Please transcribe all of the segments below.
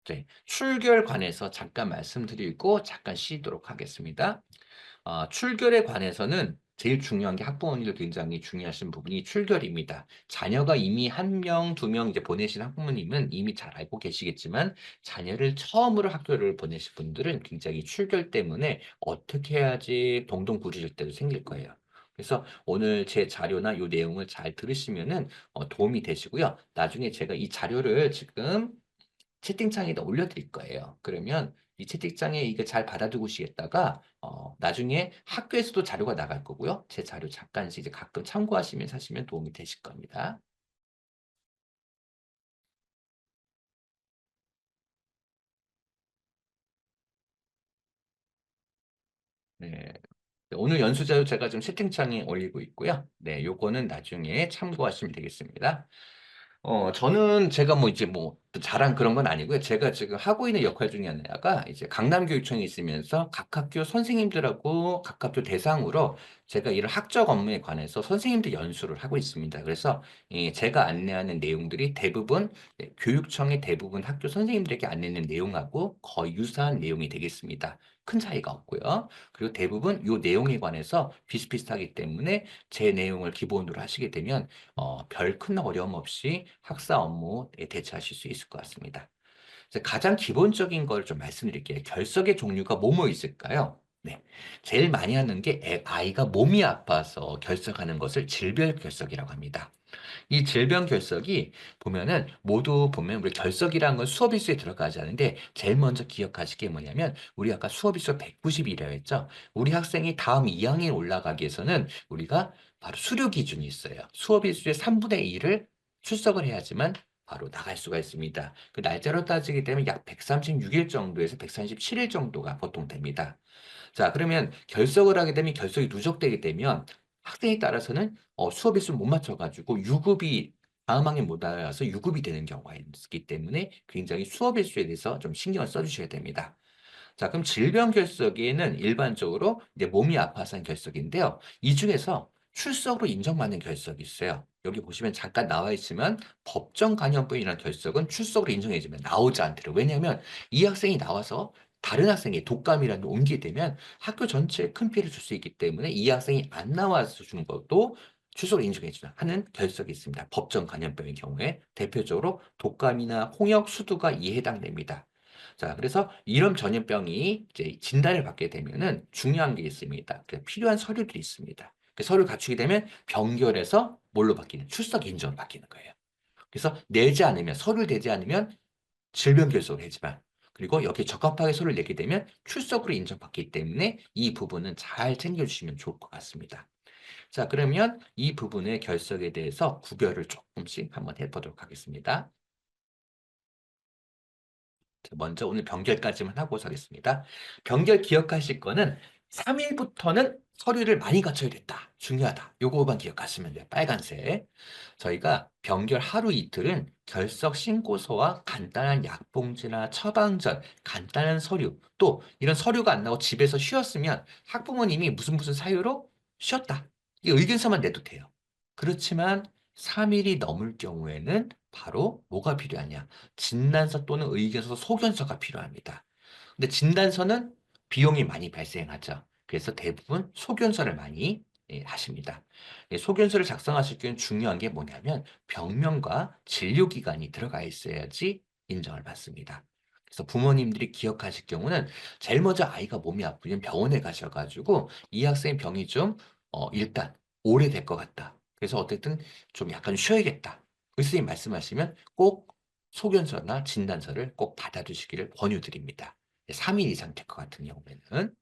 네. 출결 관해서 잠깐 말씀드리고 잠깐 쉬도록 하겠습니다. 출결에 관해서는 제일 중요한 게 학부모님들 굉장히 중요하신 부분이 출결입니다. 자녀가 이미 1 명, 2명 이제 보내신 학부모님은 이미 잘 알고 계시겠지만 자녀를 처음으로 학교를 보내실 분들은 굉장히 출결 때문에 어떻게 해야지 동동구리일 때도 생길 거예요. 그래서 오늘 제 자료나 요 내용을 잘 들으시면은 도움이 되시고요. 나중에 제가 이 자료를 지금 채팅창에다 올려드릴 거예요. 그러면 이 채팅창에 이게 잘 받아두시겠다가 나중에 학교에서도 자료가 나갈 거고요. 제 자료 잠깐씩 이제 가끔 참고하시면서 하시면 도움이 되실 겁니다. 네. 네, 오늘 연수 자료 제가 지금 채팅창에 올리고 있고요. 네, 요거는 나중에 참고하시면 되겠습니다. 저는 제가 뭐 이제 뭐 자랑 그런 건 아니고요. 제가 지금 하고 있는 역할 중에 하나가 이제 강남교육청에 있으면서 각 학교 선생님들하고 각 학교 대상으로 제가 이런 학적 업무에 관해서 선생님들 연수를 하고 있습니다. 그래서 제가 안내하는 내용들이 대부분 교육청의 대부분 학교 선생님들에게 안내하는 내용하고 거의 유사한 내용이 되겠습니다. 큰 차이가 없고요. 그리고 대부분 요 내용에 관해서 비슷비슷하기 때문에 제 내용을 기본으로 하시게 되면 별 큰 어려움 없이 학사 업무에 대처하실 수 있을 것 같습니다. 이제 가장 기본적인 걸 좀 말씀드릴게요. 결석의 종류가 뭐뭐 있을까요? 네. 제일 많이 하는 게 아이가 몸이 아파서 결석하는 것을 질별 결석이라고 합니다. 이 질병 결석이 보면은 모두 보면 우리 결석이라는 건 수업 일수에 들어가지 않은데 제일 먼저 기억하실 게 뭐냐면 우리 아까 수업 일수 190이라고 했죠. 우리 학생이 다음 2학년에 올라가기 위해서는 우리가 바로 수료 기준이 있어요. 수업 일수의 3분의 1을 출석을 해야지만 바로 나갈 수가 있습니다. 그 날짜로 따지게 되면 약 136일 정도에서 137일 정도가 보통 됩니다. 자, 그러면 결석을 하게 되면 결석이 누적되게 되면 학생에 따라서는 수업 일수를 못 맞춰 가지고 유급이 다음 학년 못 와서 유급이 되는 경우가 있기 때문에 굉장히 수업 일수에 대해서 좀 신경을 써 주셔야 됩니다. 자, 그럼 질병 결석에는 일반적으로 이제 몸이 아파서 한 결석인데요. 이 중에서 출석으로 인정받는 결석이 있어요. 여기 보시면 잠깐 나와 있지만 법정 간염병이라는 결석은 출석으로 인정해지면 나오지 않더라고요. 왜냐하면 이 학생이 나와서 다른 학생이 독감이라는 걸 옮기게 되면 학교 전체에 큰 피해를 줄 수 있기 때문에 이 학생이 안 나와서 주는 것도 출석을 인정해주는 하는 결석이 있습니다. 법정 간염병의 경우에 대표적으로 독감이나 홍역, 수두가 이에 해당됩니다. 자, 그래서 이런 전염병이 이제 진단을 받게 되면은 중요한 게 있습니다. 그 필요한 서류들이 있습니다. 그 서류 갖추게 되면 병결에서 뭘로 바뀌는 출석 인정으로 바뀌는 거예요. 그래서 내지 않으면 서류를 내지 않으면 질병 결석을 하지만 그리고 여기에 적합하게 서류를 내게 되면 출석으로 인정받기 때문에 이 부분은 잘 챙겨주시면 좋을 것 같습니다. 자, 그러면 이 부분의 결석에 대해서 구별을 조금씩 한번 해보도록 하겠습니다. 먼저 오늘 병결까지만 하고 하겠습니다. 병결 기억하실 거는 3일부터는 서류를 많이 갖춰야 됐다. 중요하다. 요거만 기억하시면 돼요. 빨간색. 저희가 병결 하루 이틀은 결석 신고서와 간단한 약봉지나 처방전, 간단한 서류, 또 이런 서류가 안 나오고 집에서 쉬었으면 학부모님이 무슨 무슨 사유로 쉬었다. 이 의견서만 내도 돼요. 그렇지만 3일이 넘을 경우에는 바로 뭐가 필요하냐? 진단서 또는 의견서, 소견서가 필요합니다. 근데 진단서는 비용이 많이 발생하죠. 그래서 대부분 소견서를 많이 하십니다. 소견서를 작성하실 경우는 중요한 게 뭐냐면 병명과 진료기간이 들어가 있어야지 인정을 받습니다. 그래서 부모님들이 기억하실 경우는 제일 먼저 아이가 몸이 아프면 병원에 가셔가지고 이 학생 병이 좀 일단 오래될 것 같다. 그래서 어쨌든 좀 약간 쉬어야겠다. 의사님 말씀하시면 꼭 소견서나 진단서를 꼭 받아두시기를 권유드립니다. 3일 이상 될 것 같은 경우에는.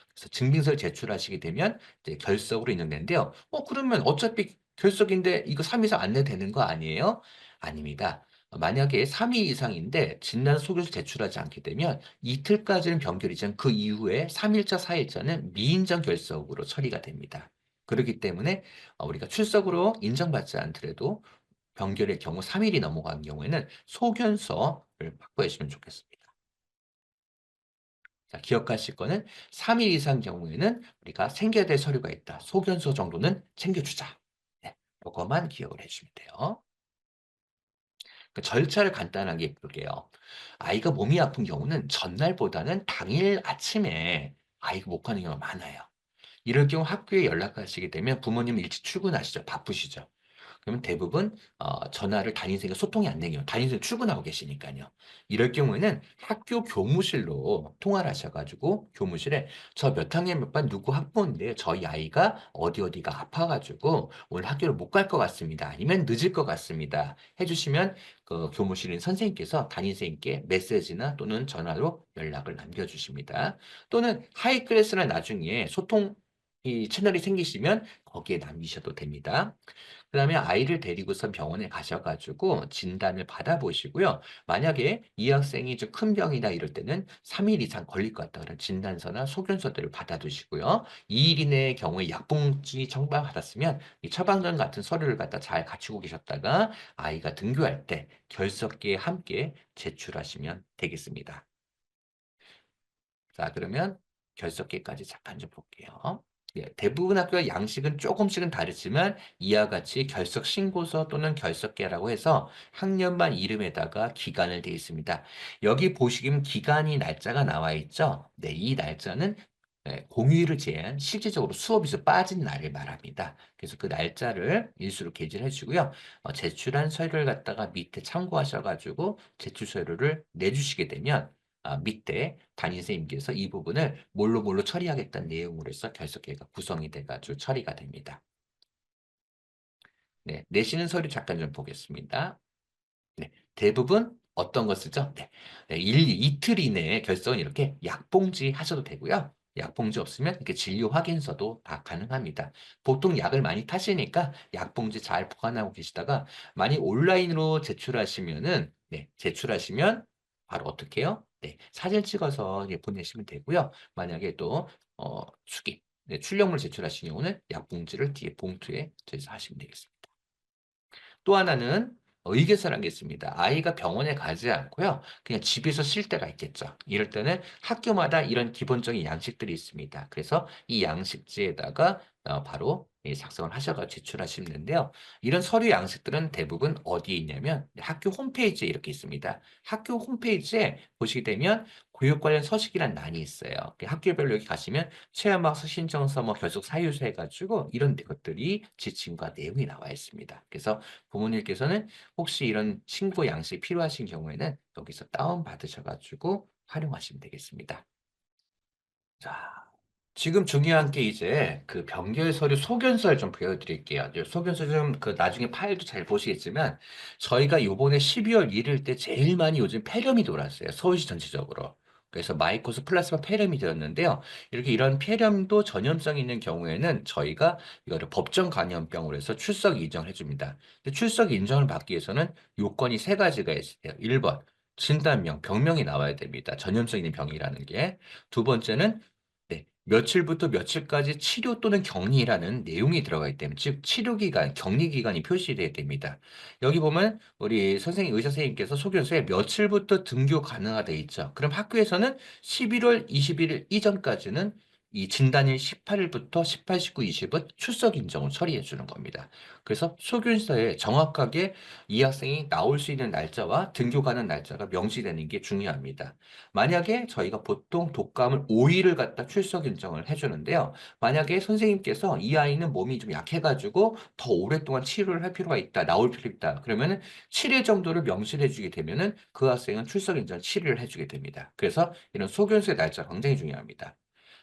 그래서 증빙서를 제출하시게 되면 이제 결석으로 인정되는데요. 그러면 어차피 결석인데 이거 3일 이상 안 내도 되는 거 아니에요? 아닙니다. 만약에 3일 이상인데 진단 소견서 제출하지 않게 되면 이틀까지는 병결이지만 그 이후에 3일차, 4일차는 미인정 결석으로 처리가 됩니다. 그렇기 때문에 우리가 출석으로 인정받지 않더라도 병결의 경우 3일이 넘어간 경우에는 소견서를 확보해 주시면 좋겠습니다. 자, 기억하실 거는 3일 이상 경우에는 우리가 챙겨야 될 서류가 있다. 소견서 정도는 챙겨주자. 네, 요거만 기억을 해 주시면 돼요. 그 절차를 간단하게 볼게요. 아이가 몸이 아픈 경우는 전날보다는 당일 아침에 아이가 못 가는 경우가 많아요. 이럴 경우 학교에 연락하시게 되면 부모님 일찍 출근하시죠. 바쁘시죠. 그러면 대부분 전화를 담임선생님과 소통이 안 되는 경우 담임선생님 출근하고 계시니까요. 이럴 경우에는 학교 교무실로 통화를 하셔 가지고 교무실에 "저 몇 학년 몇 반 누구 학부인데 저희 아이가 어디 어디가 아파 가지고 오늘 학교를 못 갈 것 같습니다. 아니면 늦을 것 같습니다." 해 주시면 그 교무실인 선생님께서 담임선생님께 메시지나 또는 전화로 연락을 남겨 주십니다. 또는 하이 클래스나 나중에 소통 이 채널이 생기시면 거기에 남기셔도 됩니다. 그다음에 아이를 데리고서 병원에 가셔 가지고 진단을 받아 보시고요. 만약에 이 학생이 좀 큰 병이다 이럴 때는 3일 이상 걸릴 것 같다 그런 진단서나 소견서들을 받아 두시고요. 2일 이내의 경우에 약봉지 청구받았으면 이 처방전 같은 서류를 갖다 잘 갖추고 계셨다가 아이가 등교할 때 결석기에 함께 제출하시면 되겠습니다. 자, 그러면 결석기까지 잠깐 좀 볼게요. 예, 대부분 학교의 양식은 조금씩은 다르지만 이와 같이 결석 신고서 또는 결석계라고 해서 학년반 이름에다가 기간을 돼 있습니다. 여기 보시면 기간이 날짜가 나와 있죠. 네, 이 날짜는 공휴일을 제한 실질적으로 수업에서 빠진 날을 말합니다. 그래서 그 날짜를 일수로 게재를 해주고요. 제출한 서류를 갖다가 밑에 참고하셔가지고 제출 서류를 내주시게 되면 밑에 담임 선생님께서 이 부분을 뭘로 뭘로 처리하겠다는 내용으로 해서 결석계가 구성이 돼 가지고 처리가 됩니다. 네. 내시는 서류 잠깐 좀 보겠습니다. 네. 대부분 어떤 거 쓰죠? 네. 네. 이틀 이내에 결석은 이렇게 약봉지 하셔도 되고요. 약봉지 없으면 이렇게 진료 확인서도 다 가능합니다. 보통 약을 많이 타시니까 약봉지 잘 보관하고 계시다가 만약 온라인으로 제출하시면은 네, 제출하시면 바로 어떻게 해요? 네. 사진 찍어서 이제 보내시면 되고요. 만약에 또 수기 네, 출력물 제출하신 경우는 약봉지를 뒤에 봉투에 대서 하시면 되겠습니다. 또 하나는 의계서라는 게 있습니다. 아이가 병원에 가지 않고요. 그냥 집에서 쉴 때가 있겠죠. 이럴 때는 학교마다 이런 기본적인 양식들이 있습니다. 그래서 이 양식지에다가 바로 작성을 하셔서 제출하시면 되는데요. 이런 서류 양식들은 대부분 어디에 있냐면 학교 홈페이지에 이렇게 있습니다. 학교 홈페이지에 보시게 되면 교육 관련 서식이란欄이 있어요. 학교별로 여기 가시면 체험학습 신청서, 뭐 결속 사유서 해가지고 이런 것들이 지침과 내용이 나와 있습니다. 그래서 부모님께서는 혹시 이런 신고 양식이 필요하신 경우에는 여기서 다운 받으셔가지고 활용하시면 되겠습니다. 자, 지금 중요한 게 이제 그 병결 서류 소견서를 좀 보여드릴게요. 이제 소견서 좀 그 나중에 파일도 잘 보시겠지만 저희가 요번에 12월 1일 때 제일 많이 요즘 폐렴이 돌았어요. 서울시 전체적으로. 그래서 마이코스 플라스마 폐렴이 되었는데요. 이렇게 이런 폐렴도 전염성 있는 경우에는 저희가 이거를 법정 감염병으로 해서 출석 인정을 해줍니다. 근데 출석 인정을 받기 위해서는 요건이 세 가지가 있어요. 1번, 진단명, 병명이 나와야 됩니다. 전염성 있는 병이라는 게. 두 번째는 네. 며칠부터 며칠까지 치료 또는 격리라는 내용이 들어가 있기 때문에 즉 치료 기간, 격리 기간이 표시돼야 됩니다. 여기 보면 우리 선생님, 의사 선생님께서 소견서에 며칠부터 등교 가능하다 있죠. 그럼 학교에서는 11월 21일 이전까지는 이 진단일 18일부터 18, 19, 20은 출석 인정을 처리해 주는 겁니다. 그래서 소견서에 정확하게 이 학생이 나올 수 있는 날짜와 등교 가는 날짜가 명시되는 게 중요합니다. 만약에 저희가 보통 독감을 5일을 갖다 출석 인정을 해주는데요. 만약에 선생님께서 이 아이는 몸이 좀 약해가지고 더 오랫동안 치료를 할 필요가 있다, 나올 필요 있다. 그러면은 7일 정도를 명시해 주게 되면은 그 학생은 출석 인정 7일을 해주게 됩니다. 그래서 이런 소견서의 날짜 굉장히 중요합니다.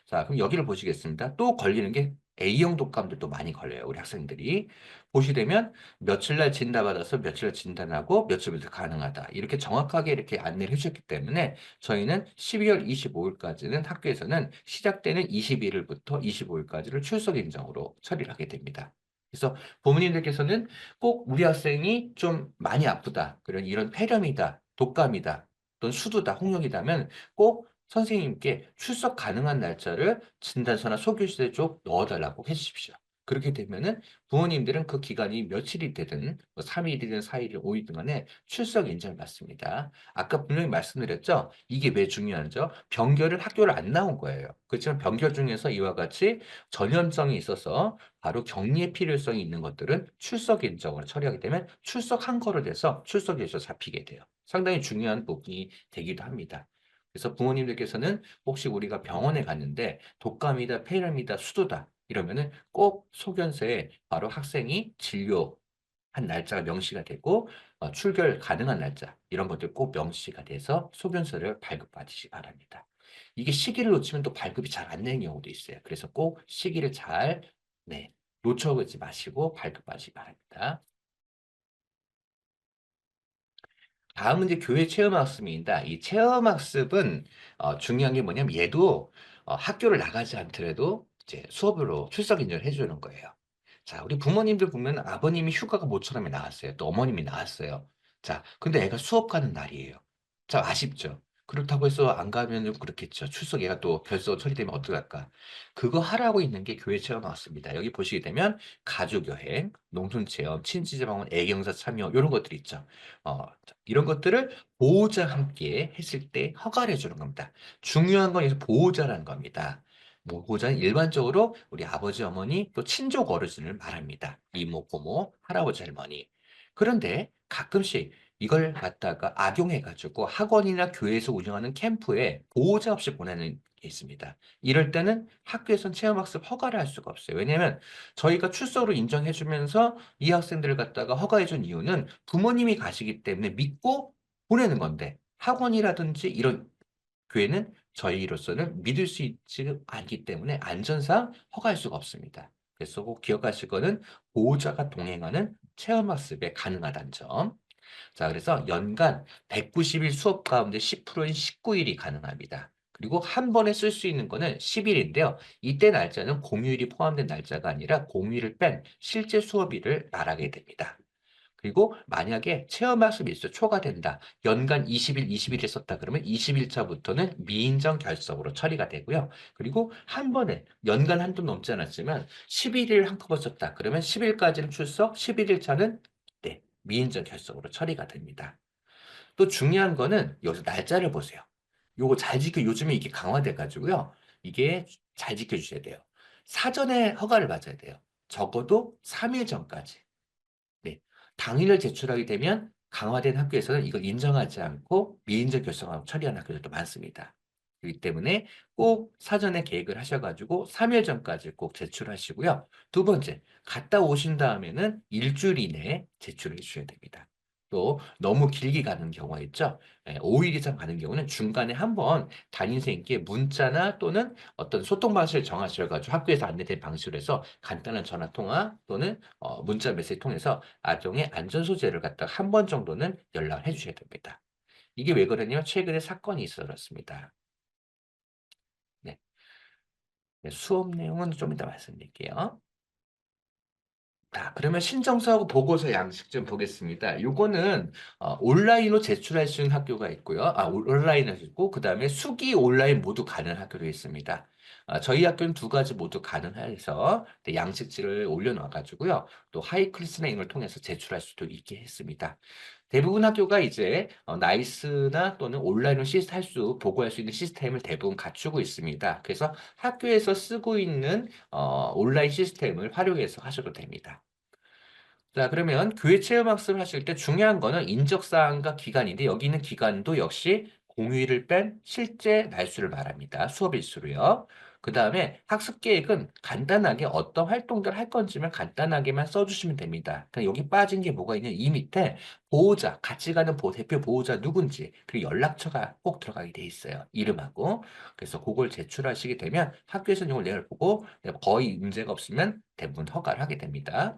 자, 그럼 여기를 보시겠습니다. 또 걸리는 게 A형 독감들도 많이 걸려요. 우리 학생들이. 보시되면 며칠 날 진단받아서 며칠 날 진단하고 며칠부터 가능하다. 이렇게 정확하게 이렇게 안내를 해주셨기 때문에 저희는 12월 25일까지는 학교에서는 시작되는 21일부터 25일까지를 출석 인정으로 처리를 하게 됩니다. 그래서 부모님들께서는 꼭 우리 학생이 좀 많이 아프다. 그런 이런 폐렴이다. 독감이다. 또는 수두다. 홍역이다면 꼭 선생님께 출석 가능한 날짜를 진단서나 소교시에 쪽 넣어달라고 해주십시오. 그렇게 되면은 부모님들은 그 기간이 며칠이 되든 뭐 3일이든 4일이든 5일이든 간에 출석 인정을 받습니다. 아까 분명히 말씀드렸죠? 이게 왜 중요하죠? 병결을 학교를 안 나온 거예요. 그렇지만 병결 중에서 이와 같이 전염성이 있어서 바로 격리의 필요성이 있는 것들은 출석 인정을 처리하게 되면 출석한 거로 돼서 출석에서 잡히게 돼요. 상당히 중요한 부분이 되기도 합니다. 그래서 부모님들께서는 혹시 우리가 병원에 갔는데 독감이다, 폐렴이다, 수도다 이러면은 꼭 소견서에 바로 학생이 진료한 날짜가 명시가 되고 출결 가능한 날짜 이런 것들 꼭 명시가 돼서 소견서를 발급받으시기 바랍니다. 이게 시기를 놓치면 또 발급이 잘 안 되는 경우도 있어요. 그래서 꼭 시기를 잘 네, 놓쳐지 마시고 발급받으시기 바랍니다. 다음은 이제 교회 체험학습입니다. 이 체험학습은 중요한 게 뭐냐면 얘도 학교를 나가지 않더라도 이제 수업으로 출석 인정을 해주는 거예요. 자, 우리 부모님들 보면 아버님이 휴가가 모처럼에 나왔어요. 또 어머님이 나왔어요. 자, 근데 애가 수업 가는 날이에요. 자, 아쉽죠? 그렇다고 해서 안 가면 좀 그렇겠죠. 출석 얘가 또 결석 처리되면 어떡할까? 그거 하라고 있는 게 교회 체험학습입니다. 여기 보시게 되면 가족여행, 농촌체험, 친지방문, 애경사 참여 이런 것들이 있죠. 이런 것들을 보호자와 함께 했을 때 허가를 해주는 겁니다. 중요한 건 여기서 보호자라는 겁니다. 뭐 보호자는 일반적으로 우리 아버지, 어머니, 또 친족 어르신을 말합니다. 이모, 고모, 할아버지, 할머니. 그런데 가끔씩 이걸 갖다가 악용해가지고 학원이나 교회에서 운영하는 캠프에 보호자 없이 보내는 게 있습니다. 이럴 때는 학교에선 체험학습 허가를 할 수가 없어요. 왜냐하면 저희가 출석으로 인정해주면서 이 학생들을 갖다가 허가해준 이유는 부모님이 가시기 때문에 믿고 보내는 건데 학원이라든지 이런 교회는 저희로서는 믿을 수 있지 않기 때문에 안전상 허가할 수가 없습니다. 그래서 꼭 기억하실 거는 보호자가 동행하는 체험학습에 가능하다는 점. 자, 그래서 연간 190일 수업 가운데 10%인 19일이 가능합니다. 그리고 한 번에 쓸 수 있는 거는 10일인데요. 이때 날짜는 공휴일이 포함된 날짜가 아니라 공휴일을 뺀 실제 수업일을 말하게 됩니다. 그리고 만약에 체험학습 일수 초과된다. 연간 20일, 20일을 썼다 그러면 20일차부터는 미인정 결석으로 처리가 되고요. 그리고 한 번에 연간 한도 넘지 않았지만 11일 한꺼번에 썼다. 그러면 10일까지는 출석, 11일차는 네, 미인정 결석으로 처리가 됩니다. 또 중요한 거는 여기서 날짜를 보세요. 요거 잘 지켜, 요즘에 이게 강화돼 가지고요. 이게 잘 지켜주셔야 돼요. 사전에 허가를 받아야 돼요. 적어도 3일 전까지. 네. 당일을 제출하게 되면 강화된 학교에서는 이걸 인정하지 않고 미인적 결석하고 처리하는 학교들도 많습니다. 그렇기 때문에 꼭 사전에 계획을 하셔가지고 3일 전까지 꼭 제출하시고요. 두 번째, 갔다 오신 다음에는 일주일 이내에 제출해 주셔야 됩니다. 또 너무 길게 가는 경우가 있죠. 5일 이상 가는 경우는 중간에 한번 담임선생님께 문자나 또는 어떤 소통 방식을 정하셔가지고 학교에서 안내된 방식으로 해서 간단한 전화 통화 또는 문자 메시지 통해서 아동의 안전 소재를 갖다가 한 번 정도는 연락을 해주셔야 됩니다. 이게 왜 그러냐면 최근에 사건이 있어 그렇습니다. 네. 네, 수업 내용은 좀 이따 말씀드릴게요. 자, 그러면 신청서하고 보고서 양식 좀 보겠습니다. 요거는 온라인으로 제출할 수 있는 학교가 있고요. 온라인으로 있고 그다음에 수기 온라인 모두 가능한 학교도 있습니다. 저희 학교는 두 가지 모두 가능해서 네, 양식지를 올려놔 가지고요. 또 하이클래스나 이걸 통해서 제출할 수도 있게 했습니다. 대부분 학교가 이제 나이스나 또는 온라인으로 보고할 수 있는 시스템을 대부분 갖추고 있습니다. 그래서 학교에서 쓰고 있는 온라인 시스템을 활용해서 하셔도 됩니다. 자, 그러면 교회 체험학습을 하실 때 중요한 거는 인적사항과 기간인데 여기 있는 기간도 역시 공휴일을 뺀 실제 날수를 말합니다. 수업 일수로요. 그 다음에 학습 계획은 간단하게 어떤 활동들 할 건지만 간단하게만 써주시면 됩니다. 그러니까 여기 빠진 게 뭐가 있냐? 이 밑에 보호자, 같이 가는 대표 보호자 누군지, 그리고 연락처가 꼭 들어가게 돼 있어요. 이름하고. 그래서 그걸 제출하시게 되면 학교에서 이걸 내용을 보고 거의 문제가 없으면 대부분 허가를 하게 됩니다.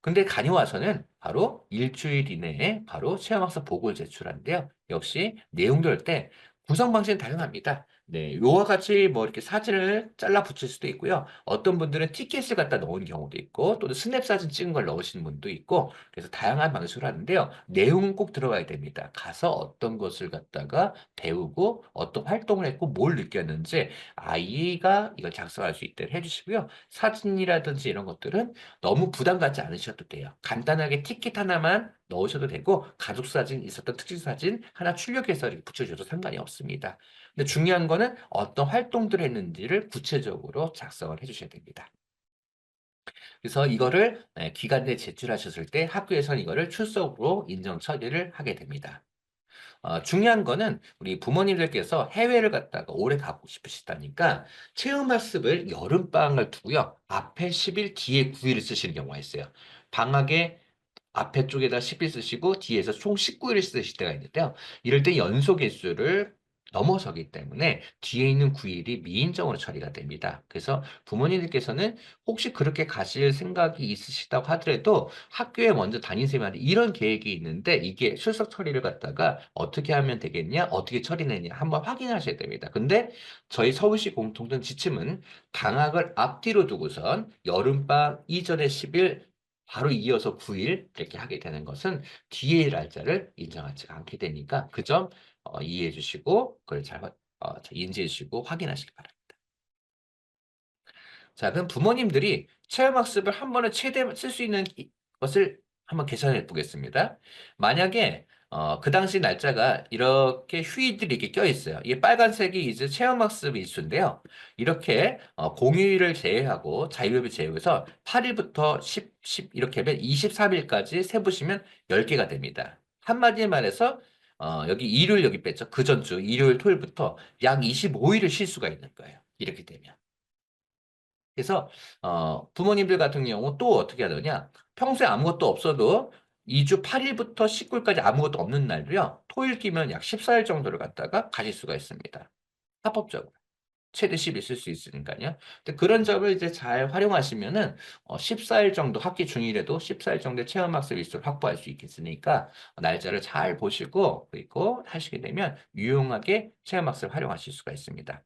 근데 다녀와서는 바로 일주일 이내에 바로 체험학습 보고를 제출하는데요. 역시 내용도 할 때 구성 방식은 다양합니다. 네, 요와 같이 뭐 이렇게 사진을 잘라 붙일 수도 있고요. 어떤 분들은 티켓을 갖다 넣은 경우도 있고, 또는 스냅 사진 찍은 걸 넣으시는 분도 있고, 그래서 다양한 방식으로 하는데요. 내용은 꼭 들어가야 됩니다. 가서 어떤 것을 갖다가 배우고, 어떤 활동을 했고, 뭘 느꼈는지 아이가 이걸 작성할 수 있도록 해주시고요. 사진이라든지 이런 것들은 너무 부담 갖지 않으셔도 돼요. 간단하게 티켓 하나만 넣으셔도 되고, 가족 사진 있었던 특징 사진 하나 출력해서 이렇게 붙여줘도 상관이 없습니다. 근데 중요한 거는 어떤 활동들을 했는지를 구체적으로 작성을 해주셔야 됩니다. 그래서 이거를 기간 내에 제출하셨을 때 학교에서는 이거를 출석으로 인정 처리를 하게 됩니다. 중요한 거는 우리 부모님들께서 해외를 갔다가 오래 가고 싶으시다니까 체험학습을 여름방학을 두고요. 앞에 10일, 뒤에 9일을 쓰시는 경우가 있어요. 방학에 앞에 쪽에다 10일 쓰시고 뒤에서 총 19일을 쓰실 때가 있는데요. 이럴 때 연속 일수를 넘어서기 때문에 뒤에 있는 9일이 미인정으로 처리가 됩니다. 그래서 부모님들께서는 혹시 그렇게 가실 생각이 있으시다고 하더라도 학교에 먼저 담임선생님한테 이런 계획이 있는데 이게 출석 처리를 갖다가 어떻게 하면 되겠냐, 어떻게 처리되냐 한번 확인하셔야 됩니다. 근데 저희 서울시 공통된 지침은 방학을 앞뒤로 두고선 여름방 이전에 10일 바로 이어서 9일 이렇게 하게 되는 것은 뒤에 날짜를 인정하지 않게 되니까 그 점 이해해 주시고 그걸 잘 인지해 주시고 확인하시기 바랍니다. 자, 그럼 부모님들이 체험학습을 한 번에 최대 쓸 수 있는 것을 한번 계산해 보겠습니다. 만약에 그 당시 날짜가 이렇게 휴일들이 이렇게 껴 있어요. 이게 빨간색이 이제 체험학습 일수인데요. 이렇게 공휴일을 제외하고 자율을 제외해서 8일부터 10 이렇게 하면 23일까지 세보시면 10개가 됩니다. 한마디로 말해서 여기 일요일 여기 뺐죠. 그 전주 일요일 토요일부터 약 25일을 쉴 수가 있는 거예요. 이렇게 되면. 그래서 부모님들 같은 경우 또 어떻게 하느냐? 평소에 아무것도 없어도 2주 8일부터 19일까지 아무것도 없는 날도요. 토일 끼면 약 14일 정도를 갖다가 가질 수가 있습니다. 합법적으로. 최대 10일 쓸 수 있으니까요. 근데 그런 점을 이제 잘 활용하시면은 14일 정도 학기 중일에도 14일 정도의 체험학습 일수를 확보할 수 있겠으니까 날짜를 잘 보시고 그리고 하시게 되면 유용하게 체험학습을 활용하실 수가 있습니다.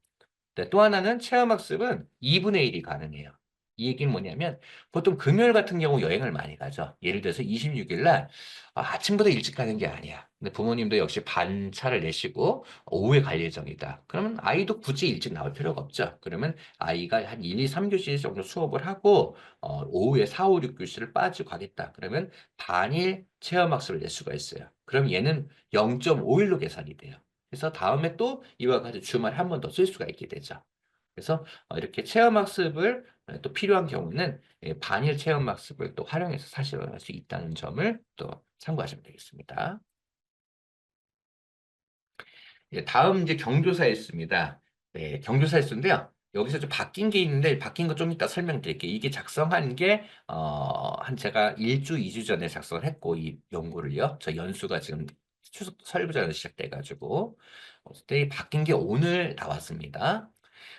네, 또 하나는 체험학습은 2분의 1이 가능해요. 이 얘기는 뭐냐면 보통 금요일 같은 경우 여행을 많이 가죠. 예를 들어서 26일 날 아침부터 일찍 가는 게 아니야. 근데 부모님도 역시 반차를 내시고 오후에 갈 예정이다. 그러면 아이도 굳이 일찍 나올 필요가 없죠. 그러면 아이가 한 1, 2, 3교시 정도 수업을 하고 오후에 4, 5, 6교시를 빠지고 가겠다. 그러면 반일 체험학습을 낼 수가 있어요. 그럼 얘는 0.5일로 계산이 돼요. 그래서 다음에 또 이와 같이 주말에 한 번 더 쓸 수가 있게 되죠. 그래서 이렇게 체험학습을 또 필요한 경우는 반일 체험학습을 또 활용해서 사실할 수 있다는 점을 또 참고하시면 되겠습니다. 다음 이제 경조사 일수입니다. 네, 경조사 일수인데요. 여기서 좀 바뀐 게 있는데 바뀐 거 좀 이따 설명드릴게요. 이게 작성한 게 한 제가 1주, 2주 전에 작성을 했고 이 연구를요. 저 연수가 지금 추석 설교 전에 시작돼가지고 그때 바뀐 게 오늘 나왔습니다.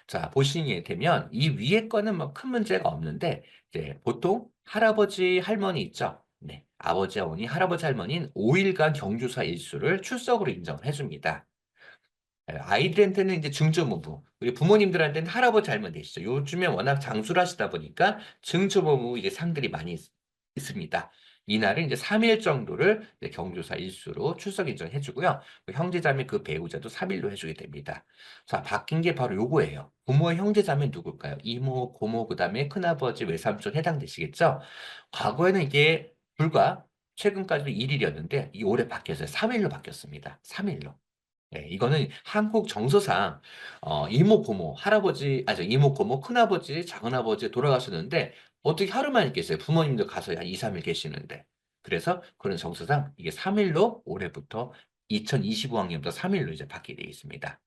자, 보시게 되면 이 위에 거는 뭐 큰 문제가 없는데 이제 보통 할아버지 할머니 있죠? 네. 아버지 어머니 할아버지 할머니는 5일간 경조사 일수를 출석으로 인정을 해줍니다. 아이들한테는 이제 증조부부, 우리 부모님들한테는 할아버지 할머니 되시죠. 요즘에 워낙 장수를 하시다 보니까 증조부부 이게 상들이 많이 있습니다. 이날은 이제 3일 정도를 이제 경조사 일수로 출석 인정해 주고요. 그 형제자매 그 배우자도 3일로 해주게 됩니다. 자, 바뀐 게 바로 요거예요. 부모의 형제자매 누굴까요? 이모, 고모, 그 다음에 큰아버지, 외삼촌 해당되시겠죠? 과거에는 이게 불과 최근까지도 1일이었는데 이 올해 바뀌어서 3일로 바뀌었습니다. 3일로. 네, 이거는 한국 정서상 이모 고모 할아버지 아저 이모 고모 큰아버지 작은아버지 돌아가셨는데 어떻게 하루만 있겠어요? 부모님들 가서 한 2, 3일 계시는데. 그래서 그런 정서상 이게 3일로 올해부터 2025학년부터 3일로 이제 바뀌게 되어 있습니다.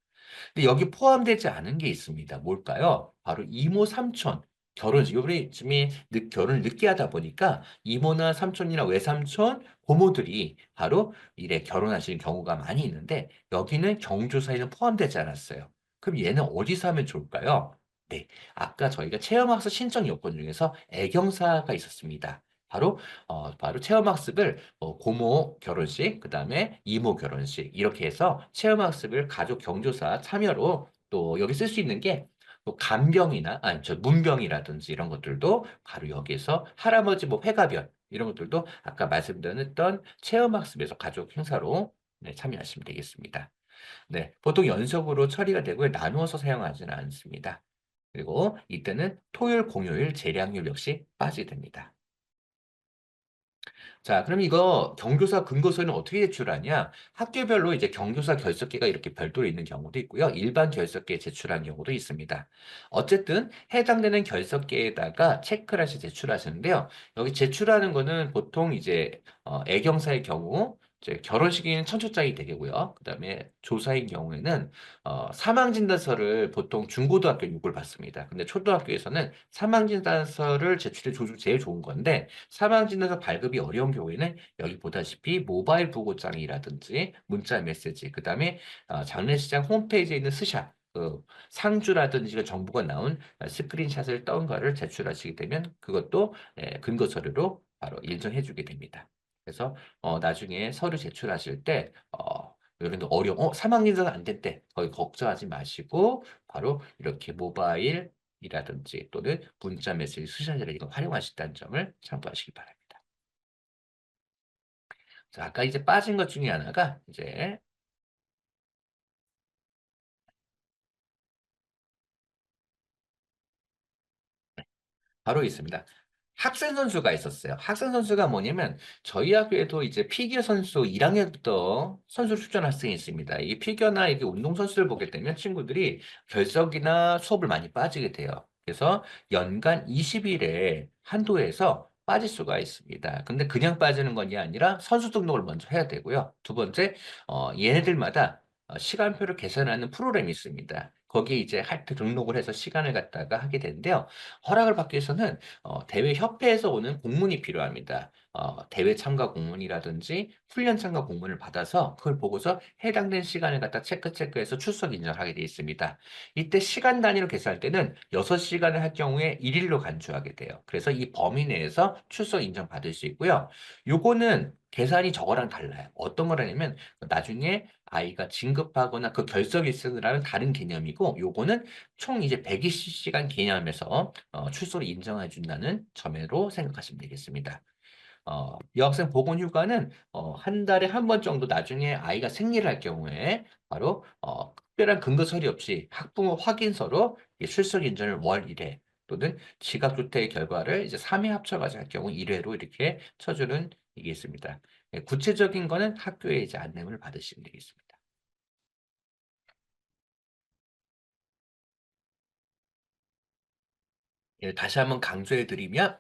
근데 여기 포함되지 않은 게 있습니다. 뭘까요? 바로 이모, 삼촌, 결혼식. 요즘에 결혼을 늦게 하다 보니까 이모나 삼촌이나 외삼촌, 고모들이 바로 이래 결혼하시는 경우가 많이 있는데 여기는 경조사에는 포함되지 않았어요. 그럼 얘는 어디서 하면 좋을까요? 네, 아까 저희가 체험학습 신청 요건 중에서 애경사가 있었습니다. 바로 체험학습을 고모 결혼식, 그 다음에 이모 결혼식 이렇게 해서 체험학습을 가족 경조사 참여로 또 여기 쓸 수 있는 게 또 간병이나 아니 저 문병이라든지 이런 것들도 바로 여기서 할아버지 뭐 회가변 이런 것들도 아까 말씀드렸던 체험학습에서 가족 행사로 네, 참여하시면 되겠습니다. 네, 보통 연속으로 처리가 되고 나누어서 사용하지는 않습니다. 그리고 이때는 토요일, 공휴일 재량률 역시 빠지게 됩니다. 자, 그럼 이거 경조사 근거서는 어떻게 제출하냐? 학교별로 이제 경조사 결석기가 이렇게 별도로 있는 경우도 있고요. 일반 결석기에 제출하는 경우도 있습니다. 어쨌든 해당되는 결석기에다가 체크를 하시 제출하시는데요. 여기 제출하는 거는 보통 이제 애경사의 경우 이제 결혼식인 천초장이 되겠고요. 그다음에 조사인 경우에는 사망진단서를 보통 중고등학교 요구를 받습니다. 근데 초등학교에서는 사망진단서를 제출해 줘도 제일 좋은 건데 사망진단서 발급이 어려운 경우에는 여기 보다시피 모바일 보고장이라든지 문자 메시지, 그 다음에 장례식장 홈페이지에 있는 스샷, 그 상주라든지 그 정보가 나온 스크린샷을 떤 거를 제출하시게 되면 그것도 근거 서류로 바로 인정해주게 됩니다. 그래서 나중에 서류 제출하실 때 이런 데 사망인사가 안 됐대. 거기 걱정하지 마시고 바로 이렇게 모바일이라든지 또는 문자 메시지 수신자를 이거 활용하신다는 점을 참고하시기 바랍니다. 자, 아까 이제 빠진 것 중에 하나가 이제 바로 있습니다. 학생 선수가 있었어요. 학생 선수가 뭐냐면 저희 학교에도 이제 피겨 선수 1학년부터 선수 출전 학생이 있습니다. 이 피겨나 이게 운동 선수를 보게 되면 친구들이 결석이나 수업을 많이 빠지게 돼요. 그래서 연간 20일에 한도에서 빠질 수가 있습니다. 근데 그냥 빠지는 것이 아니라 선수 등록을 먼저 해야 되고요. 두 번째, 얘네들마다 시간표를 계산하는 프로그램이 있습니다. 거기에 이제 할 때 등록을 해서 시간을 갖다가 하게 되는데요. 허락을 받기 위해서는 대회 협회에서 오는 공문이 필요합니다. 대회 참가 공문이라든지 훈련 참가 공문을 받아서 그걸 보고서 해당된 시간을 갖다 체크해서 출석 인정하게 되어 있습니다. 이때 시간 단위로 계산할 때는 6시간을 할 경우에 1일로 간주하게 돼요. 그래서 이 범위 내에서 출석 인정 받을 수 있고요. 요거는 계산이 저거랑 달라요. 어떤 거라냐면 나중에 아이가 진급하거나 그 결석이 있으라는 다른 개념이고 요거는 총 이제 120시간 개념에서 출소를 인정해 준다는 점으로 생각하시면 되겠습니다. 여학생 보건 휴가는 한 달에 한 번 정도 나중에 아이가 생리를 할 경우에 바로 특별한 근거 서류 없이 학부모 확인서로 이 출석 인정을 월 1회 또는 지각조퇴의 결과를 이제 3회 합쳐가지고 할 경우 1회로 이렇게 쳐주는 이게 있습니다. 구체적인 거는 학교에 이제 안내문을 받으시면 되겠습니다. 다시 한번 강조해 드리면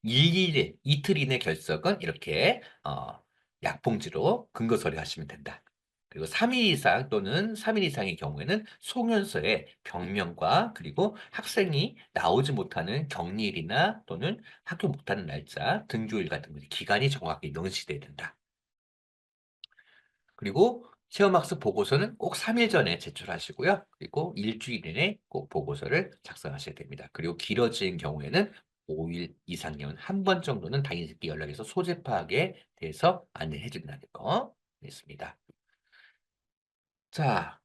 일일, 이틀 이내 결석은 이렇게 약봉지로 근거 서류하시면 된다. 그리고 3일 이상 또는 3일 이상의 경우에는 송연서에 병명과 그리고 학생이 나오지 못하는 격리일이나 또는 학교 못하는 날짜, 등교일 같은 기간이 정확히 명시돼야 된다. 그리고 체험학습 보고서는 꼭 3일 전에 제출하시고요. 그리고 일주일 이내에 꼭 보고서를 작성하셔야 됩니다. 그리고 길어진 경우에는 5일 이상 경우는 한 번 정도는 당일끼리 연락해서 소재 파악에 대해서 안내해 준다는 거 있습니다. 자,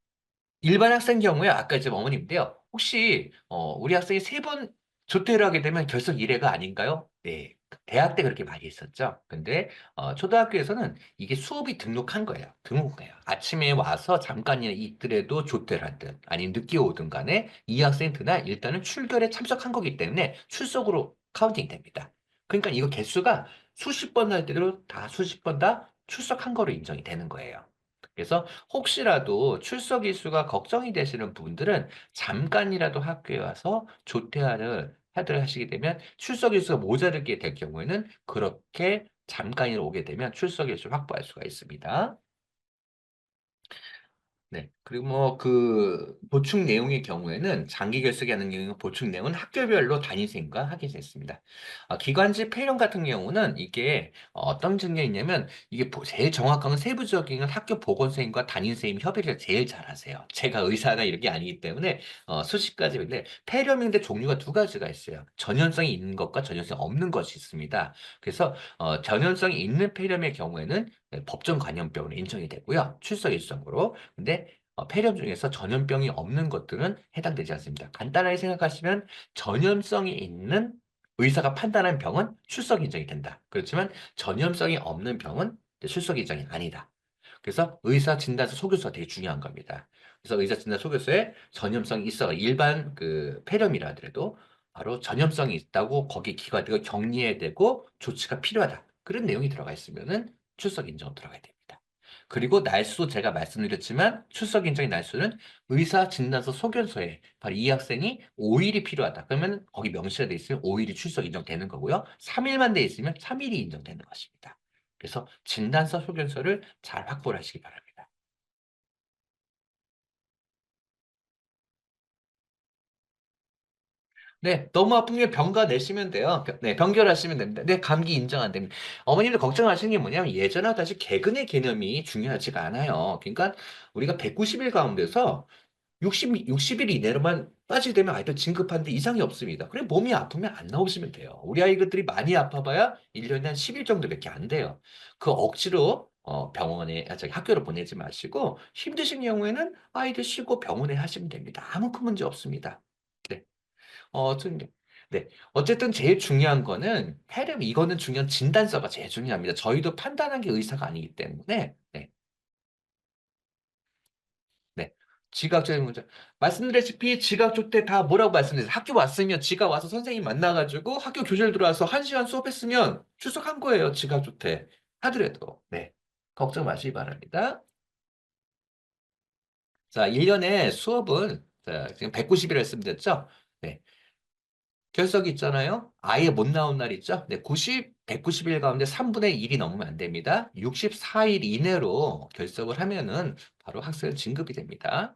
일반 학생 경우에 아까 이제 어머님인데요. 혹시 우리 학생이 3번 조퇴를 하게 되면 결석 1회가 아닌가요? 네. 대학 때 그렇게 많이 했었죠. 근데 초등학교에서는 이게 수업이 등록한 거예요. 등록한 거예요. 아침에 와서 잠깐이나 있더라도 조퇴를 하든 아니면 늦게 오든 간에 이 학생 그날 일단은 출결에 참석한 거기 때문에 출석으로 카운팅이 됩니다. 그러니까 이거 개수가 수십 번 할 때도 다 수십 번 다 출석한 거로 인정이 되는 거예요. 그래서 혹시라도 출석 일수가 걱정이 되시는 분들은 잠깐이라도 학교에 와서 조퇴를 하도록 하시게 되면 출석 일수가 모자르게 될 경우에는 그렇게 잠깐이라도 오게 되면 출석 일수를 확보할 수가 있습니다. 네. 그리고 뭐 그 보충 내용의 경우에는 장기 결석이 하는 경우 보충 내용은 학교별로 담임선생님과 하게 됐습니다. 기관지 폐렴 같은 경우는 이게 어떤 증명이 있냐면 이게 제일 정확한 건 세부적인 건 학교 보건선생님과 담임선생님 협의를 제일 잘하세요. 제가 의사나 이런 게 아니기 때문에 수십 가지인데 폐렴인데 종류가 두 가지가 있어요. 전염성이 있는 것과 전염성이 없는 것이 있습니다. 그래서 전염성이 있는 폐렴의 경우에는 법정 감염병으로 인정이 되고요. 출석 일정으로. 근데 폐렴 중에서 전염병이 없는 것들은 해당되지 않습니다. 간단하게 생각하시면 전염성이 있는 의사가 판단한 병은 출석 인정이 된다. 그렇지만 전염성이 없는 병은 이제 출석 인정이 아니다. 그래서 의사 진단서 소견서가 되게 중요한 겁니다. 그래서 의사 진단 소견서에 전염성이 있어 일반 그 폐렴이라 하더라도 바로 전염성이 있다고 거기 기관되고 격리해야 되고 조치가 필요하다. 그런 내용이 들어가 있으면은 출석 인정 들어가야 됩니다. 그리고 날수 제가 말씀드렸지만 출석 인정의 날수는 의사 진단서 소견서에 바로 이 학생이 5일이 필요하다. 그러면 거기 명시가 돼 있으면 5일이 출석 인정되는 거고요. 3일만 돼 있으면 3일이 인정되는 것입니다. 그래서 진단서 소견서를 잘 확보를 하시기 바랍니다. 네, 너무 아프면 병가 내시면 돼요. 네, 병결하시면 됩니다. 네, 감기 인정 안 됩니다. 어머님들 걱정하시는 게 뭐냐면 예전와 다시 개근의 개념이 중요하지가 않아요. 그러니까 우리가 190일 가운데서 60일 이내로만 빠지게 되면 아이들 진급하는데 이상이 없습니다. 그래, 몸이 아프면 안 나오시면 돼요. 우리 아이들이 많이 아파봐야 1년에 한 10일 정도밖에 안 돼요. 그 억지로 저기 학교로 보내지 마시고 힘드신 경우에는 아이들 쉬고 병원에 하시면 됩니다. 아무 큰 문제 없습니다. 네. 좀, 네. 어쨌든 제일 중요한 거는 폐렴, 이거는 중요한 진단서가 제일 중요합니다. 저희도 판단한 게 의사가 아니기 때문에, 네. 네. 지각적인 문제. 말씀드렸다시피 지각조 때 다 뭐라고 말씀드렸어요? 학교 왔으면 지각 와서 선생님 만나가지고 학교 교실 들어와서 1시간 수업했으면 출석한 거예요. 지각조 때. 하더라도. 네. 걱정 마시기 바랍니다. 자, 1년에 수업은, 자, 지금 190일 했으면 됐죠? 네. 결석이 있잖아요. 아예 못 나온 날 있죠. 네, 190일 가운데 3분의 1이 넘으면 안 됩니다. 64일 이내로 결석을 하면은 바로 학생 진급이 됩니다.